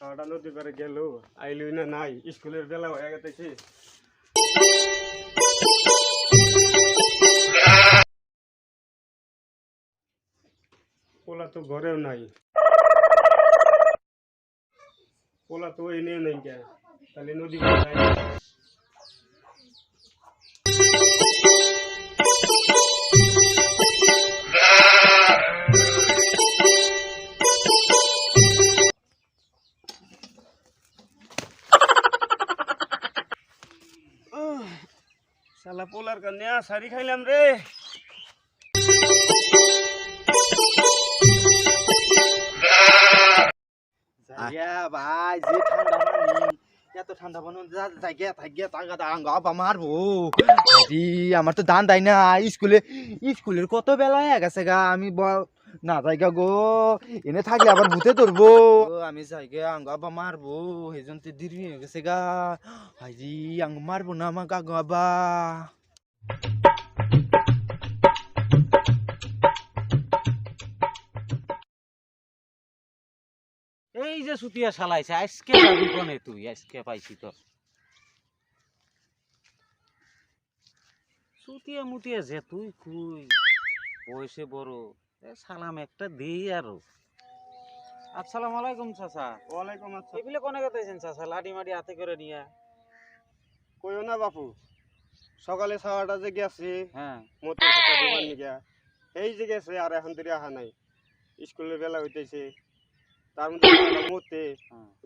খাওয়াটা নদী পারে গেল আইলুই না নাই স্কুলের বেলা হয়ে গেছে। পোলা তো ঘরেও নাই, পোলা তো এনে নেই কে, তাহলে নদী পারে যাই না। শালা পোলার কানে সারি খাইলাম রে। ভাই যে ঠান্ডা পানি এত ঠান্ডা পানি জায়গা থাকি টাকা আঙ্গা মারবো। আমার তো ধান দেয় না। স্কুলের কত বেলা হয়ে গেছে গা, আমি না জায়গা গো এনে থাকলে আবার ভূতে ধরবো। আমি জায়গা আঙ্গা মারবো, সেই জন্য দেরি হয়ে গেছে গা। হাইজি আঙ্গ মারবো না আমাকে আঙ্গা। এই যে সুতিয়া চালাইছে আজকে যাবি কোনে তুই? আজকে পাইছি তোর সুতিয়া মুতিয়া যে তুই কুই বয়সে বড় সালাম একটা দেই আরো। আসসালামু আলাইকুম চাচা। ওয়ালাইকুম আসসালাম। এগুলো কোনে গেছেন চাচা? লাঠি মাটি হাতে করে নিয়া কইও না বাপু, সকালে খাওয়াটা যে গেছে হ্যাঁ মতের কথা দিবার নিগা, এই যে গেছে আর এখন ধরে আহা নাই। স্কুলের বেলা হইতেছে, তার মধ্যে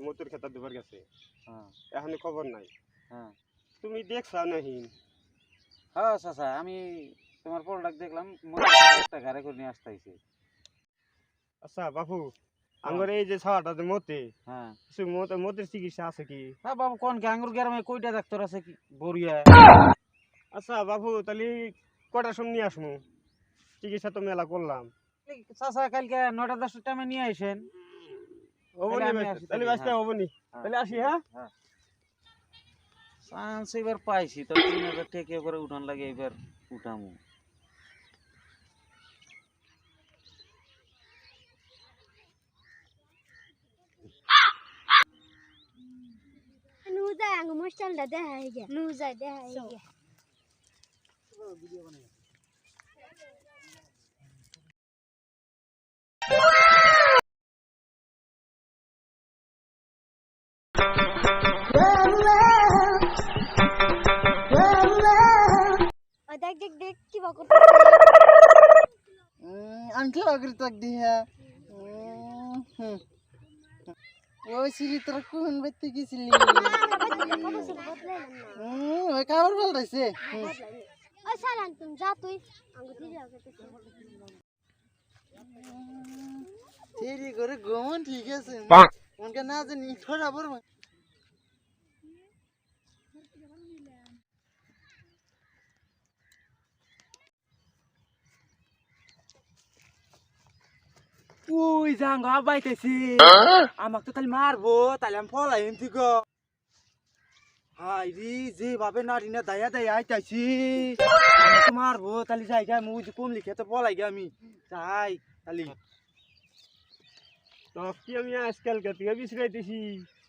মতের খেতা দিবার গেছে, হ্যাঁ এখনই খবর নাই। হ্যাঁ তুমি দেখছা নাহি? হ্যাঁ চাচা আমি তোমার পরডাক দেখলাম একটা গাড়ি করে নিয়ে আসতেছি। আচ্ছা বাপু, আমার এই যে ছাওয়াটা যে হ্যাঁ কিছু মতের চিকিৎসা আছে কি? হ্যাঁ বাবু কোন কি আঙ্গুর গ্রামে কয়টা ডাক্তার আছে কি বড়িয়া? আচ্ছা বাপু, তাহলে কটার সময় নিয়ে আসমু? চিকিৎসা তো মেলা করলাম। চাচা কালকে 9টা-10টার টাইমে নিয়ে আসেন। তাহলে বাঁচতে হবনি, তাহলে আসি। হ্যাঁ চান্স এবার পাইছি তো 3000 টাকা করে উঠান লাগে, এবার উঠামু। নুজা আঙ্গ মোস্টালটা দেখাই গে, নুজা দেখাই গে। দেখ দেখ দেখ কি বা করতেছে। আঙ্কেল আগের তাক দিয়া ওই সিঁড়ি তোরা কোন বাইতে গেছিলি? ওই কাবার বলতেছে ওই সারান তুমি যা, তুই আঙ্গ দিদি করতেছে। সিঁড়ি করে গমন ঠিক আছে, উনকে না জানি ঠোরা বড়। ওই জাঙ্গা বাইতেছি, আমাকে তো তাহলে মারবো, তাহলে আমি ফলাই এনতি গো। হাই রে যেভাবে নারী না দায়া দায়া আইতাছি, আমাকে মারবো তাহলে যাই গা। মুই কোন লিখে তো ফলাই গে আমি যাই তাহলে। তো কি আমি আজকাল থেকে বিশ্রাইতেছি,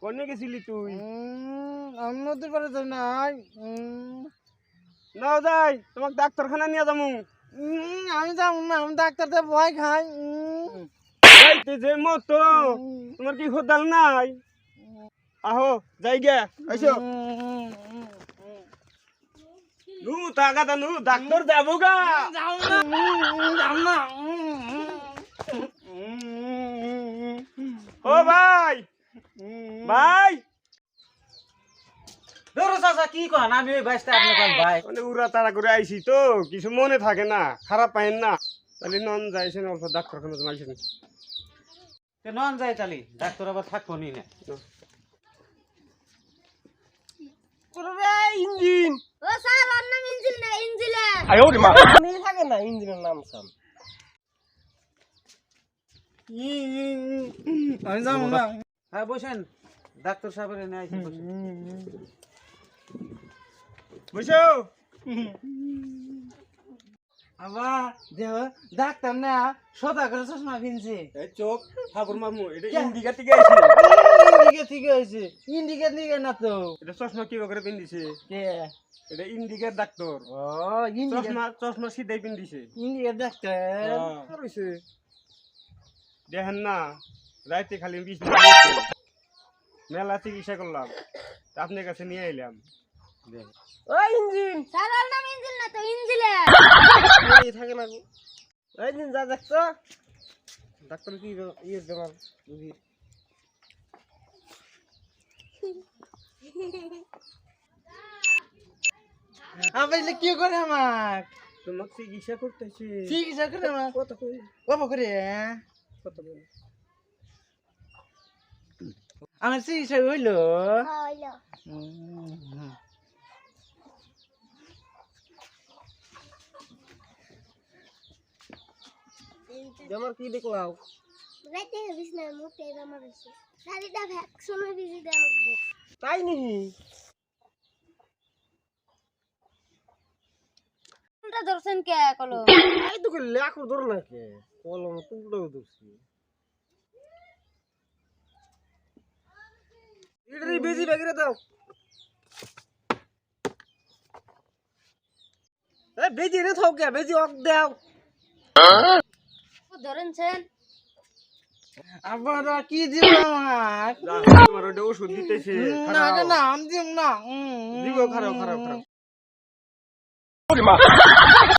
কনে গেছিলি তুই? আমি নদীর পারে যাই নাই। নাও যাই, তোমাকে ডাক্তারখানা নিয়ে যাবো। আমি যাবো না, আমি ডাক্তার দিয়ে ভয় খাই। যাইতে যে মতো তোমার কি খোদাল নাই? আহো যাই গে, আইসো। নু তাগাদা নু ডাক্তার যাবো গা। ও ভাই ভাই, ধরো চাচা কি কন? আমি ওই বাইসটা আপনি কোন ভাই? মানে উড়া তাড়া করে আইছি তো, কিছু মনে থাকে না, খারাপ পাইন না। তাহলে নন যাইছেন অল্প ডাক্তারখানা জমাইছেন। নন যাই তালি ডাক্তার আবার থাকবো নি না। ইঞ্জিন ও স্যার, ওর নাম ইঞ্জিল না, ইঞ্জিলে। থাকে না, ইঞ্জিনের নাম সাম। আমি যাবো না। হ্যাঁ বসেন, ডাক্তার সাহেবের এনে আইছি বসেন। বুঝছো আবার দেহ ডাক্তার না সদা করে চশমা কিনছে এই চোখ ঠাকুর মামু এটা কে? ইন্ডিকা থেকে আইছে ইন্ডিকেট ঠিক হয়েছে ইন্ডিকেট নিকে না তো এটা চশমা কি করে পিন্দিছে কে এটা ইন্ডিকার ডাক্তার ও ইন্ডিকেট চশমা সিধাই পিন্দিছে ইন্ডিকেট ডাক্তার আর হইছে দেখেন না রাইতে খালি 20 মিনিট মেলা চিকিৎসা করলাম তা আপনার কাছে নিয়ে এলাম ওই ইঞ্জিন স্যার ওর নাম ইঞ্জিল না তো ইঞ্জিলের এই থাকে না গো। ওই ইঞ্জিন যা দেখছো ডাক্তার কি ইয়ে বেমার রুগীর আবার কি করে আমার তোমাকে চিকিৎসা করতেছি চিকিৎসা করে আমার কত কই বাবা করে কত কই আমার চিকিৎসা হইলো হইলো বেমার কি দেখলাও রাইতে বিছনার মুখে আমার হইছে দাদিটা ভ্যাকসিনের বিজি দেন আমাকে তাই নাকি কোনটা ধরছেন কে কলো এই তো কইলে আকর ধর না কে কলম টুকটাও ধরছি ইডরি বেজি বেগরে দাও এ বেজি রে থাও কে বেজি অক দাও ধরেনছেন আবার কি দিব আমার তোমার ওটা ওষুধ দিতেছে না না না আমি দিব না দিব খারাপ খারাপ খারাপ